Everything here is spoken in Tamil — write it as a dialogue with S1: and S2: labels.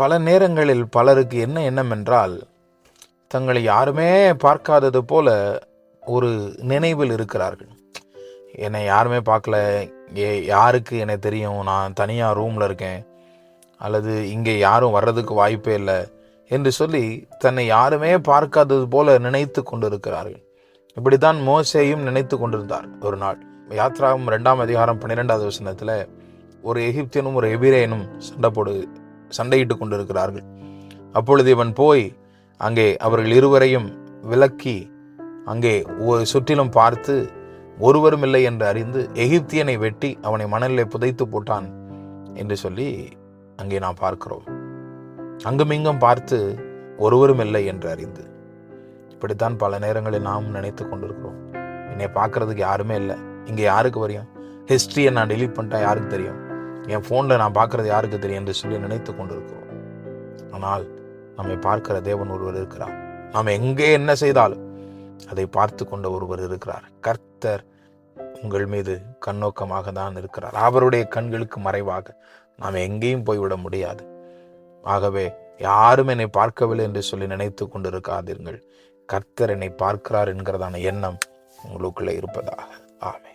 S1: பல நேரங்களில் பலருக்கு என்ன எண்ணம் என்றால், தங்களை யாருமே பார்க்காதது போல ஒரு நினைவில் இருக்கிறார்கள். என்னை யாருமே பார்க்கல, யாருக்கு என்னை தெரியும், நான் தனியாக ரூமில் இருக்கேன், அல்லது இங்கே யாரும் வர்றதுக்கு வாய்ப்பே இல்லை என்று சொல்லி தன்னை யாருமே பார்க்காதது போல நினைத்து கொண்டிருக்கிறார்கள். இப்படித்தான் மோசேயும் நினைத்து கொண்டிருந்தார். ஒரு நாள் யாத்ராகமம் 2ஆம் அதிகாரம் 12வது வசனத்தில் ஒரு எகிப்தியனும் ஒரு எபிரேயனும் சண்டையிட்டு கொண்டிருக்கிறார்கள். அப்பொழுது இவன் போய் அங்கே அவர்கள் இருவரையும் விலக்கி அங்கே சுற்றிலும் பார்த்து ஒருவரும் இல்லை என்று அறிந்து எகிப்தியனை வெட்டி அவனை மணலிலே புதைத்து போட்டான் என்று சொல்லி அங்கே நாம் பார்க்கிறோம். அங்குமிங்கும் பார்த்து ஒருவரும் இல்லை என்று அறிந்து. இப்படித்தான் பல நேரங்களில் நாம் நினைத்து கொண்டிருக்கிறோம். என்னை பார்க்கறதுக்கு யாருமே இல்லை, இங்கே யாருக்கு வரையும், ஹிஸ்ட்ரியை நான் டெலீட் பண்ணிட்டா யாருக்கு தெரியும், என் ஃபோனில் நான் பார்க்கறது யாருக்கு தெரியும் என்று சொல்லி நினைத்து கொண்டிருக்கிறோம். ஆனால் நம்மை பார்க்கிற தேவன் ஒருவர் இருக்கிறார். நாம் எங்கே என்ன செய்தாலும் அதை பார்த்து கொண்ட ஒருவர் இருக்கிறார். கர்த்தர் உங்கள் மீது கண்ணோக்கமாக தான் இருக்கிறார். அவருடைய கண்களுக்கு மறைவாக நாம் எங்கேயும் போய்விட முடியாது. ஆகவே யாரும் என்னை பார்க்கவில்லை என்று சொல்லி நினைத்து கொண்டிருக்காதீர்கள். கர்த்தர் என்னை பார்க்கிறார் என்கிறதான எண்ணம் உங்களுக்குள்ளே இருப்பதாக. ஆமென்.